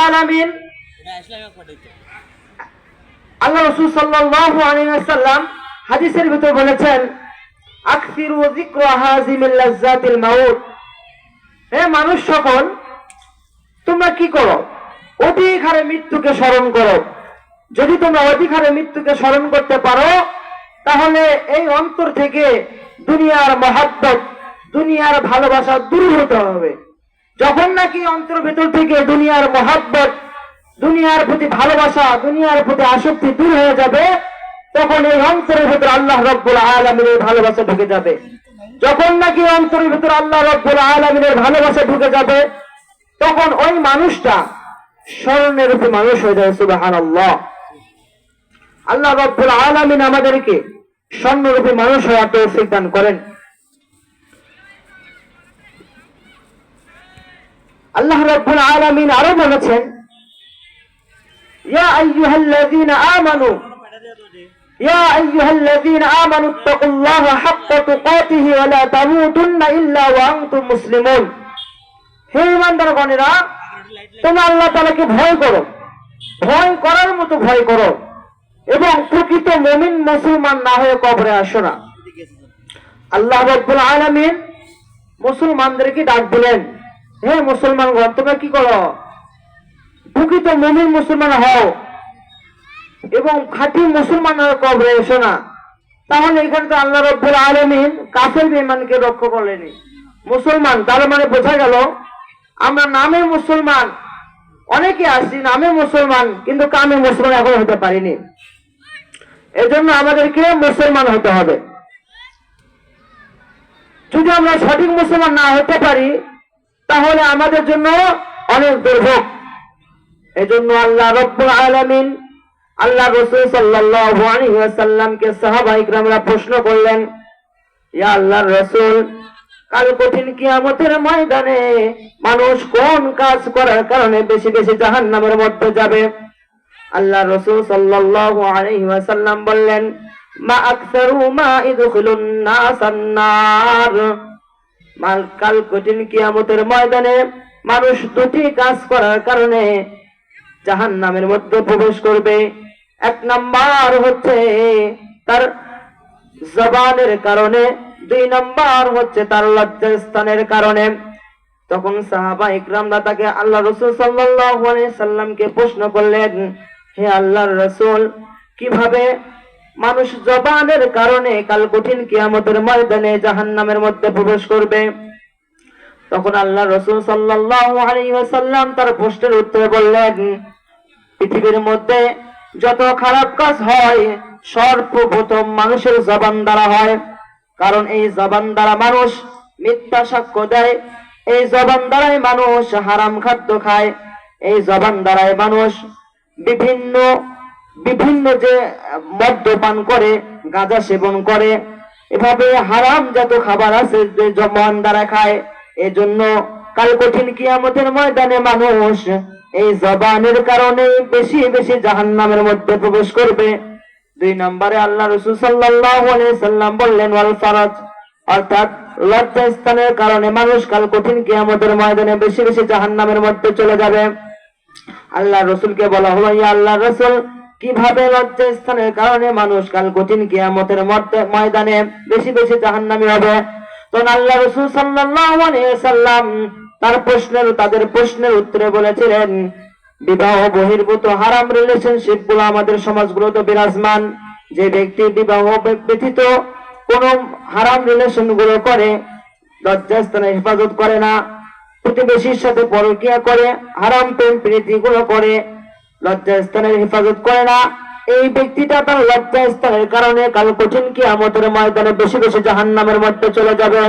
আলামিন আল্লাহ রাসূল সাল্লাল্লাহু আলাইহি ওয়াসাল্লাম হাদিসের ভিতর বলেছেন, আকসিরু যিকরা হাযিমিল লাজ্জাতিল মাউত। হে মানুষ সকল, তোমরা কি করো? অধিক হারে মৃত্যুকে স্মরণ করো। যদি তোমরা অধিক হারে মৃত্যুকে স্মরণ করতে পারো, তাহলে এই অন্তর থেকে দুনিয়ার মহব্বত, দুনিয়ার ভালোবাসা দূর হতে হবে। যখন নাকি অন্তর ভেতর থেকে দুনিয়ার মহব্বত, দুনিয়ার প্রতি ভালোবাসা, দুনিয়ার প্রতি আসক্তি দূর হয়ে যাবে, তখন এই অন্তরের ভেতর আল্লাহ রাব্বুল আলামিনের ভালোবাসা ঢুকে যাবে। যখন নাকি অন্তরের ভেতর আল্লাহ রাব্বুল আলামিনের ভালোবাসা ঢুকে যাবে, তখন ওই মানুষটা স্মরণের রূপে মানুষ হয়ে যাবে। সুবহানাল্লাহ। আল্লাহ রাব্বুল আলামিন আমাদেরকে স্বর্ণরূপী মানুষ হওয়ার তৌফিক দান করেন। আল্লাহ রাব্বুল আলামিন আরো বলেছেন, ইয়া আইয়ুহাল্লাযীনা আমানু ইয়া আইয়ুহাল্লাযীনা আমানু তাকুল্লাহা হাক্কা তুকাতিহি ওয়া লা তামুতুন্না ইল্লা ওয়া আনতুম মুসলিমুন। হে ঈমানদারগণেরা, তোমরা আল্লাহ তাআলাকে ভয় করো, ভয় করার মতো ভয় করো, এবং প্রকৃত মুমিন মুসলমান না হয়ে কবরে আসো না। আল্লাহ রাব্বুল আলামিন মুসলমানদেরকে ডাক দিলেন, হে মুসলমানগণ, তোমরা কি করো? প্রকৃত মুমিন মুসলমান হও এবং খাঁটি মুসলমান হয়ে কবরে এসো না। তাহলে এখানে তো আল্লাহ রাব্বুল আলামিন কাফের বেঈমানকে রক্ষা করলেনি, মুসলমান। তার মানে বোঝা গেল আমরা নামে মুসলমান, অনেকে আছি নামে মুসলমান, কিন্তু কামে মুসলমান এখন হতে পারিনি। এজন্য আমাদেরকে মুসলমান হতে হবে। যদি আমরা সঠিক মুসলমান না হতে পারি, তাহলে আমাদের জন্য অনেক দুর্ভোগ। এজন্য আল্লাহ রাব্বুল আলামিন আল্লাহ রাসূল সাল্লাল্লাহু আলাইহি ওয়াসাল্লামকে সাহাবায়ে কিরামরা প্রশ্ন করলেন, ইয়া আল্লাহর রাসূল, কাল কঠিন কিয়ামতের ময়দানে মানুষ কোন কাজ করার কারণে বেশি বেশি জাহান্নামের মধ্যে যাবে? আল্লাহ রাসূল সাল্লাল্লাহু আলাইহি ওয়াসাল্লাম বললেন, মা আকসারু মা ইদখুলুন নাসান নার। কাল কঠিন কিয়ামতের ময়দানে মানুষ দুটি কাজ করার কারণে জাহান্নামের মধ্যে প্রবেশ করবে। এক নাম্বার হচ্ছে তার জবানের কারণে, দুই নাম্বার হচ্ছে তার লজ্জাস্থানের কারণে। তখন সাহাবায়ে ইকরামরা তাকে আল্লাহ রাসূল সাল্লাল্লাহু আলাইহি সাল্লামকে প্রশ্ন করলেন, হে আল্লাহর রাসূল, কিভাবে মানুষ জবানের কারণে কাল কঠিন কিয়ামতের ময়দানে জাহান্নামের মধ্যে প্রবেশ করবে? তখন আল্লাহ রাসূল সাল্লাল্লাহু আলাইহি ওয়াসাল্লাম তার প্রশ্নের উত্তরে বললেন, পৃথিবীর মধ্যে যত খারাপ কাজ হয় সর্বপ্রথম মানুষের জবান দ্বারা হয়। কারণ এই জবান দ্বারা মানুষ মিথ্যা সাক্ষ্য দেয়, এই জবান দ্বারাই মানুষ হারাম খাদ্য খায়, এই জবান দ্বারাই মানুষ বিভিন্ন বিভিন্ন যে মদ্যপান করে, গাঁজা সেবন করে, এভাবে হারাম যত খাবার আছে যে জবান দ্বারা খায়। এজন্য কাল কঠিন কিয়ামতের ময়দানে মানুষ এই জবানের কারণে বেশি বেশি জাহান্নামের মধ্যে প্রবেশ করবে। দুই নম্বরে আল্লাহ রাসূল সাল্লাল্লাহু আলাইহি সাল্লাম বললেন, ওয়াল ফারাজ, অর্থাৎ লজ্জাস্থানের কারণে মানুষ কাল কঠিন কিয়ামতের ময়দানে বেশি বেশি জাহান্নামের মধ্যে চলে যাবে। আল্লাহ রাসূলকে বলা হলো, ইয়া আল্লাহর রাসূল, কিভাবে লজ্জাস্থানের কারণে মানুষ কাল কঠিন কিয়ামতের ময়দানে বেশি বেশি জাহান্নামী হবে? তখন আল্লাহ রাসূল সাল্লাল্লাহু আলাইহি সাল্লাম তাদের প্রশ্নের উত্তরে বলেছিলেন, বিবাহ বহির্ভূত হারাম রিলেশনশিপ গুলো আমাদের সমাজগুলোতে বিরাজমান। যে ব্যক্তি বিবাহ ব্যতীত কোন হারাম রিলেশন গুলো করে, লজ্জাস্থানের হেফাজত করে না, প্রতিবেশীর সাথে পরকীয়া করে, হারাম প্রেম প্রীতি গুলো করে, লজ্জাস্থানের হেফাজত করে না, এই ব্যক্তিটা তার লজ্জাস্থানের কারণে কাল কঠিন কিয়ামতের ময়দানে বেশি বেশি জাহান্নামের মধ্যে চলে যাবে।